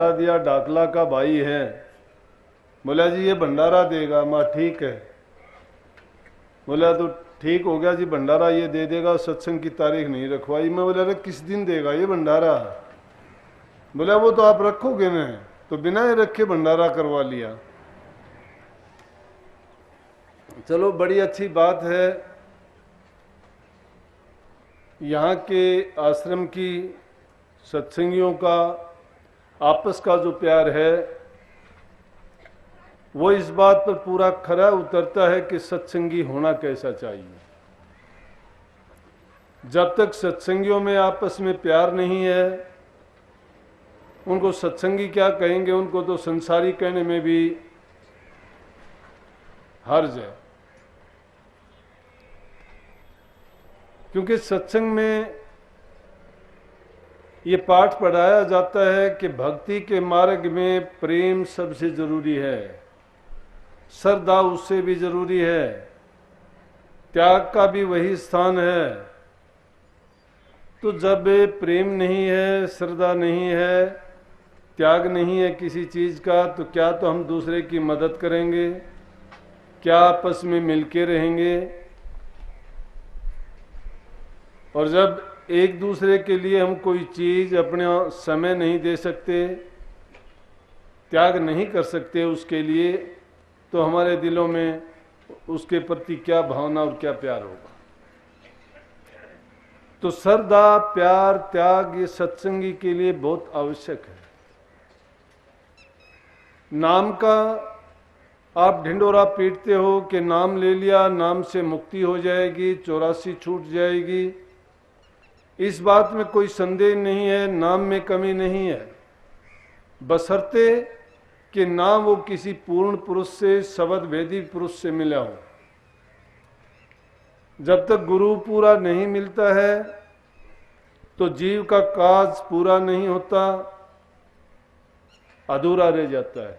दिया डाकला का भाई है। बोला जी ये भंडारा देगा। माँ ठीक है। बोला तो ठीक हो गया जी, भंडारा ये दे देगा। सत्संग की तारीख नहीं रखवाई। मैं बोला अरे किस दिन देगा ये भंडारा? बोला वो तो आप रखोगे ना। तो बिना ये रखे भंडारा करवा लिया। चलो बड़ी अच्छी बात है। यहाँ के आश्रम की सत्संगियों का आपस का जो प्यार है वो इस बात पर पूरा खरा उतरता है कि सत्संगी होना कैसा चाहिए। जब तक सत्संगियों में आपस में प्यार नहीं है, उनको सत्संगी क्या कहेंगे, उनको तो संसारी कहने में भी हर्ज है। क्योंकि सत्संग में ये पाठ पढ़ाया जाता है कि भक्ति के मार्ग में प्रेम सबसे जरूरी है, श्रद्धा उससे भी जरूरी है, त्याग का भी वही स्थान है। तो जब प्रेम नहीं है, श्रद्धा नहीं है, त्याग नहीं है किसी चीज का, तो क्या तो हम दूसरे की मदद करेंगे, क्या आपस में मिलके रहेंगे। और जब एक दूसरे के लिए हम कोई चीज अपने समय नहीं दे सकते, त्याग नहीं कर सकते उसके लिए, तो हमारे दिलों में उसके प्रति क्या भावना और क्या प्यार होगा। तो श्रद्धा, प्यार, त्याग ये सत्संगी के लिए बहुत आवश्यक है। नाम का आप ढिंडोरा पीटते हो कि नाम ले लिया, नाम से मुक्ति हो जाएगी, 84 छूट जाएगी। इस बात में कोई संदेह नहीं है, नाम में कमी नहीं है, बशर्ते कि नाम वो किसी पूर्ण पुरुष से, शब्द भेदी पुरुष से मिला हो। जब तक गुरु पूरा नहीं मिलता है तो जीव का काज पूरा नहीं होता, अधूरा रह जाता है।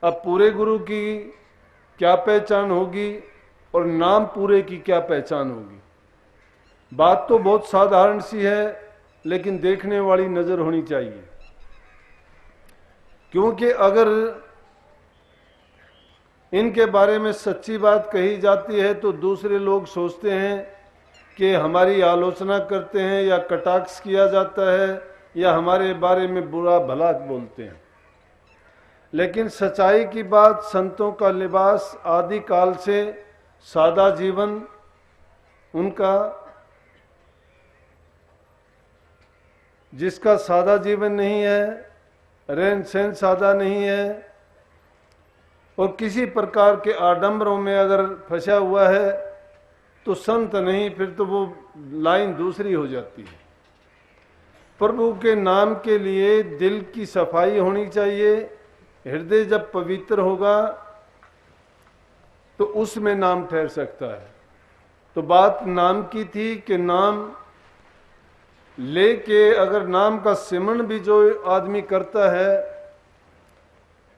अब पूरे गुरु की क्या पहचान होगी और नाम पूरे की क्या पहचान होगी? बात तो बहुत साधारण सी है, लेकिन देखने वाली नजर होनी चाहिए। क्योंकि अगर इनके बारे में सच्ची बात कही जाती है तो दूसरे लोग सोचते हैं कि हमारी आलोचना करते हैं, या कटाक्ष किया जाता है, या हमारे बारे में बुरा भला बोलते हैं। लेकिन सच्चाई की बात, संतों का लिबास आदि काल से सादा जीवन उनका, जिसका सादा जीवन नहीं है, रहन सहन सादा नहीं है, और किसी प्रकार के आडंबरों में अगर फंसा हुआ है तो संत नहीं, फिर तो वो लाइन दूसरी हो जाती है। प्रभु के नाम के लिए दिल की सफाई होनी चाहिए। हृदय जब पवित्र होगा तो उसमें नाम ठहर सकता है। तो बात नाम की थी कि नाम लेके अगर नाम का सिमरण भी जो आदमी करता है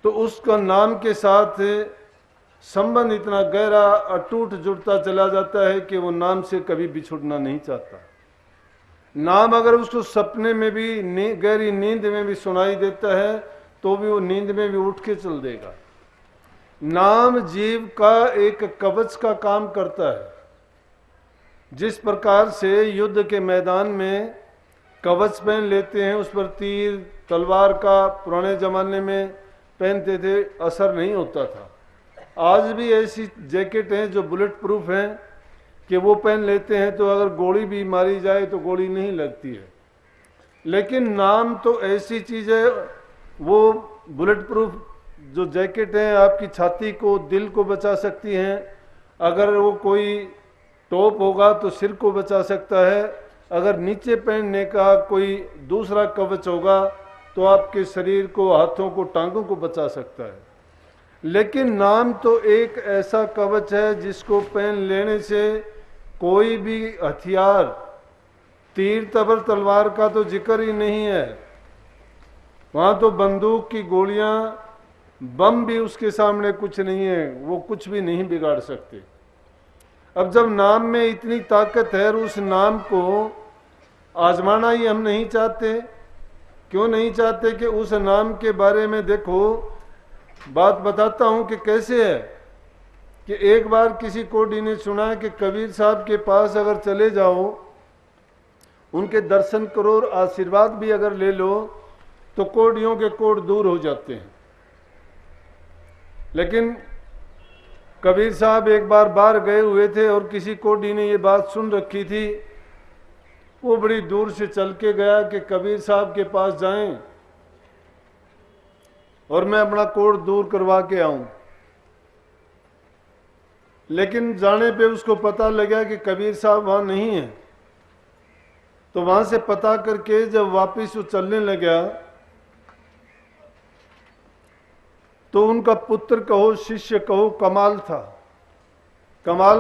तो उसका नाम के साथ संबंध इतना गहरा अटूट जुड़ता चला जाता है कि वो नाम से कभी बिछुड़ना नहीं चाहता। नाम अगर उसको सपने में भी, गहरी नींद में भी सुनाई देता है तो भी वो नींद में भी उठ के चल देगा। नाम जीव का एक कवच का काम करता है। जिस प्रकार से युद्ध के मैदान में कवच पहन लेते हैं, उस पर तीर तलवार का पुराने जमाने में पहनते थे, असर नहीं होता था। आज भी ऐसी जैकेट हैं जो बुलेट प्रूफ हैं कि वो पहन लेते हैं तो अगर गोली भी मारी जाए तो गोली नहीं लगती है। लेकिन नाम तो ऐसी चीज है, वो बुलेट प्रूफ जो जैकेट है आपकी छाती को, दिल को बचा सकती हैं। अगर वो कोई टोप होगा तो सिर को बचा सकता है। अगर नीचे पहनने का कोई दूसरा कवच होगा तो आपके शरीर को, हाथों को, टांगों को बचा सकता है। लेकिन नाम तो एक ऐसा कवच है जिसको पहन लेने से कोई भी हथियार, तीर तबर तलवार का तो जिक्र ही नहीं है, वहां तो बंदूक की गोलियां, बम भी उसके सामने कुछ नहीं है, वो कुछ भी नहीं बिगाड़ सकते। अब जब नाम में इतनी ताकत है और उस नाम को आजमाना ही हम नहीं चाहते, क्यों नहीं चाहते कि उस नाम के बारे में देखो, बात बताता हूं कि कैसे है। कि एक बार किसी कोडी ने सुना कि कबीर साहब के पास अगर चले जाओ, उनके दर्शन करो और आशीर्वाद भी अगर ले लो तो कोडियों के कोड दूर हो जाते हैं। लेकिन कबीर साहब एक बार बाहर गए हुए थे और किसी कोडी ने ये बात सुन रखी थी। वो बड़ी दूर से चल के गया कि कबीर साहब के पास जाएं और मैं अपना कोड दूर करवा के आऊं। लेकिन जाने पे उसको पता लगा कि कबीर साहब वहां नहीं है। तो वहां से पता करके जब वापिस वो चलने लगा तो उनका पुत्र कहो, शिष्य कहो, कमाल था। कमाल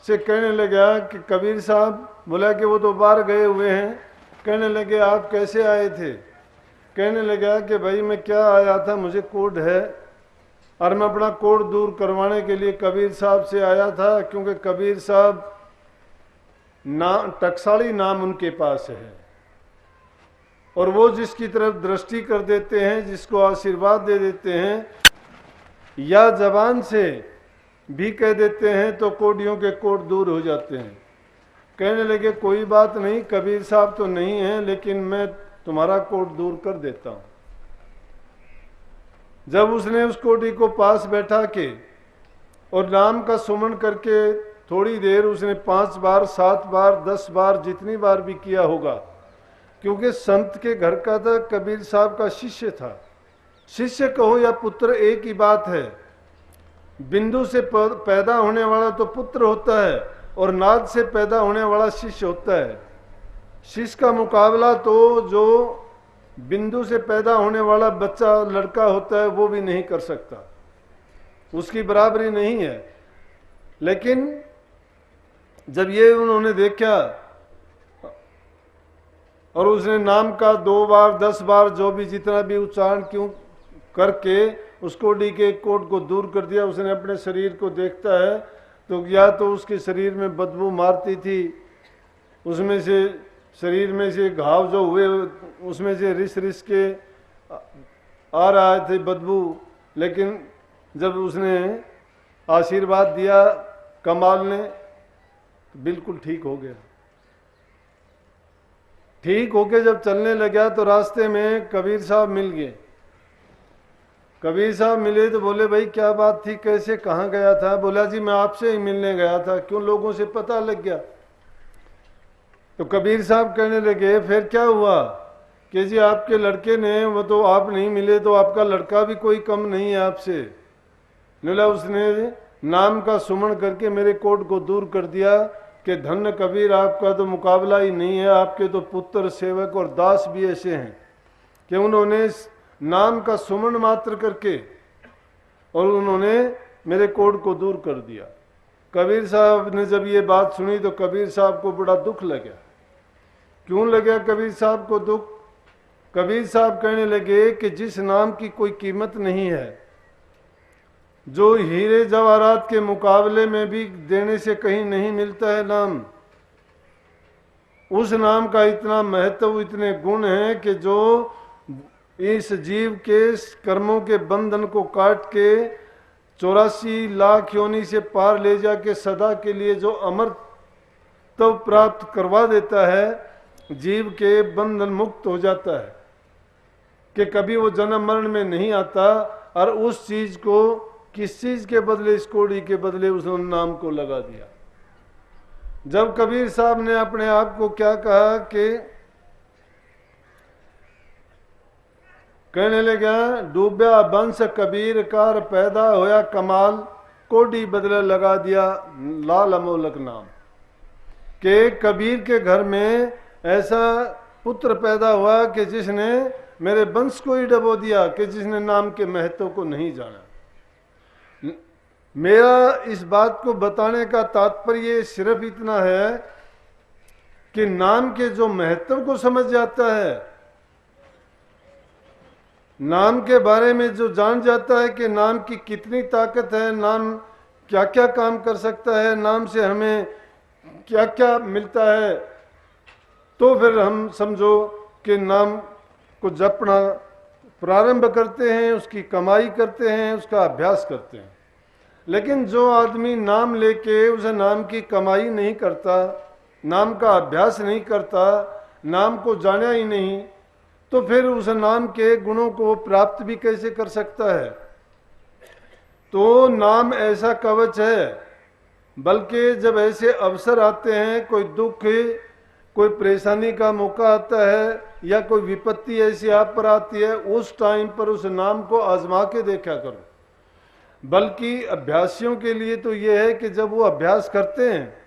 से कहने लगा कि कबीर साहब, बोला कि वो तो बाहर गए हुए हैं। कहने लगे आप कैसे आए थे? कहने लगा कि भाई मैं क्या आया था, मुझे कोड है और मैं अपना कोड दूर करवाने के लिए कबीर साहब से आया था, क्योंकि कबीर साहब टकसाली नाम उनके पास है और वो जिसकी तरफ दृष्टि कर देते हैं, जिसको आशीर्वाद दे देते हैं या जबान से भी कह देते हैं तो कोडियों के कोड दूर हो जाते हैं। कहने लगे कोई बात नहीं, कबीर साहब तो नहीं है, लेकिन मैं तुम्हारा कोड दूर कर देता हूं। जब उसने उस कोडी को पास बैठा के और नाम का सुमन करके थोड़ी देर उसने 5 बार, 7 बार, 10 बार, जितनी बार भी किया होगा, क्योंकि संत के घर का था, कबीर साहब का शिष्य था। शिष्य कहो या पुत्र एक ही बात है। बिंदु से पैदा होने वाला तो पुत्र होता है और नाद से पैदा होने वाला शिष्य होता है। शिष्य का मुकाबला तो जो बिंदु से पैदा होने वाला बच्चा लड़का होता है वो भी नहीं कर सकता, उसकी बराबरी नहीं है। लेकिन जब ये उन्होंने देखा और उसने नाम का 2 बार, 10 बार, जो भी जितना भी उच्चारण क्यों करके उस कोडी के कोड को दूर कर दिया। उसने अपने शरीर को देखता है तो या तो उसके शरीर में बदबू मारती थी, उसमें से शरीर में से घाव जो हुए उसमें से रिस रिस के आ रहा थे बदबू। लेकिन जब उसने आशीर्वाद दिया कमाल ने, बिल्कुल ठीक हो गया। ठीक होके जब चलने लगा तो रास्ते में कबीर साहब मिल गए। कबीर साहब मिले तो बोले भाई क्या बात थी, कैसे, कहाँ गया था? बोला जी मैं आपसे ही मिलने गया था। क्यों? लोगों से पता लग गया। तो कबीर साहब कहने लगे फिर क्या हुआ? कि जी आपके लड़के ने, वो तो आप नहीं मिले तो आपका लड़का भी कोई कम नहीं है आपसे। बोला उसने नाम का सुमन करके मेरे कोड को दूर कर दिया कि धन्य कबीर, आपका तो मुकाबला ही नहीं है। आपके तो पुत्र, सेवक और दास भी ऐसे हैं कि उन्होंने नाम का सुमन मात्र करके और उन्होंने मेरे कोड को दूर कर दिया। कबीर साहब ने जब ये बात सुनी तो कबीर साहब को बड़ा दुख लगा। क्यों लगा कबीर साहब को दुख? कबीर साहब कहने लगे कि जिस नाम की कोई कीमत नहीं है, जो हीरे जवाहरात के मुकाबले में भी देने से कहीं नहीं मिलता है नाम, उस नाम का इतना महत्व, इतने गुण हैं कि जो इस जीव के कर्मों के बंधन को काट के 84 लाख योनि से पार ले जाके सदा के लिए जो अमरत्व प्राप्त करवा देता है, जीव के बंधन मुक्त हो जाता है कि कभी वो जन्म मरण में नहीं आता। और उस चीज को किस चीज के बदले? इस कोड़ी के बदले उसने नाम को लगा दिया। जब कबीर साहब ने अपने आप को क्या कहा कि कहने लगा डूबया बंश कबीर कार, पैदा होया कमाल, कोडी बदले लगा दिया लाल अमोलक नाम। के कबीर के घर में ऐसा पुत्र पैदा हुआ कि जिसने मेरे वंश को ही डबो दिया, कि जिसने नाम के महत्व को नहीं जाना। मेरा इस बात को बताने का तात्पर्य सिर्फ इतना है कि नाम के जो महत्व को समझ जाता है, नाम के बारे में जो जान जाता है कि नाम की कितनी ताकत है, नाम क्या क्या काम कर सकता है, नाम से हमें क्या क्या मिलता है, तो फिर हम समझो कि नाम को जपना प्रारंभ करते हैं, उसकी कमाई करते हैं, उसका अभ्यास करते हैं। लेकिन जो आदमी नाम लेके उस नाम की कमाई नहीं करता, नाम का अभ्यास नहीं करता, नाम को जाना ही नहीं, तो फिर उस नाम के गुणों को प्राप्त भी कैसे कर सकता है। तो नाम ऐसा कवच है, बल्कि जब ऐसे अवसर आते हैं, कोई दुख, कोई परेशानी का मौका आता है या कोई विपत्ति ऐसी आप पर आती है, उस टाइम पर उस नाम को आजमा के देखा करो। बल्कि अभ्यासियों के लिए तो यह है कि जब वो अभ्यास करते हैं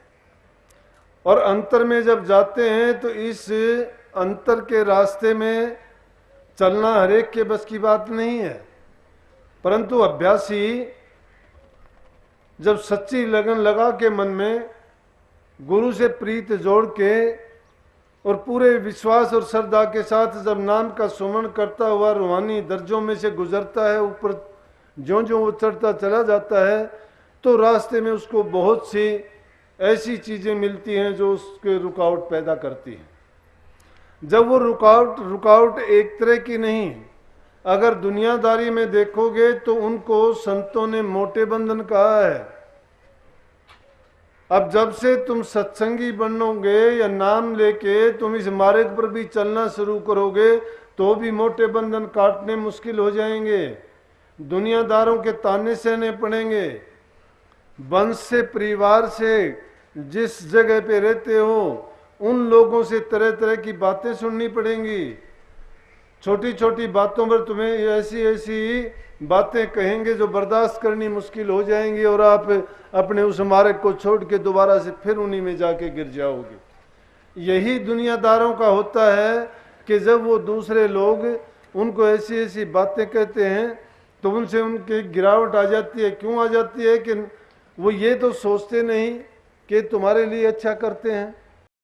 और अंतर में जब जाते हैं, तो इस अंतर के रास्ते में चलना हरेक के बस की बात नहीं है। परंतु अभ्यासी जब सच्ची लगन लगा के मन में गुरु से प्रीत जोड़ के और पूरे विश्वास और श्रद्धा के साथ जब नाम का सुमरण करता हुआ रूहानी दर्जों में से गुजरता है, ऊपर ज्यों ज्यों वो चढ़ता चला जाता है, तो रास्ते में उसको बहुत सी ऐसी चीजें मिलती हैं जो उसके रुकावट पैदा करती हैं। जब वो रुकावट एक तरह की नहीं, अगर दुनियादारी में देखोगे तो उनको संतों ने मोटे बंधन कहा है। अब जब से तुम सत्संगी बनोगे या नाम लेके तुम इस मार्ग पर भी चलना शुरू करोगे, तो भी मोटे बंधन काटने मुश्किल हो जाएंगे, दुनियादारों के ताने सहने पड़ेंगे। वंश से, परिवार से, जिस जगह पे रहते हो उन लोगों से तरह तरह की बातें सुननी पड़ेंगी। छोटी छोटी बातों पर तुम्हें ऐसी ऐसी बातें कहेंगे जो बर्दाश्त करनी मुश्किल हो जाएंगी, और आप अपने उस मार्ग को छोड़ के दोबारा से फिर उन्हीं में जाके गिर जाओगे। यही दुनियादारों का होता है कि जब वो दूसरे लोग उनको ऐसी ऐसी बातें कहते हैं तो उनसे उनकी गिरावट आ जाती है। क्यों आ जाती है कि वो ये तो सोचते नहीं कि तुम्हारे लिए अच्छा करते हैं,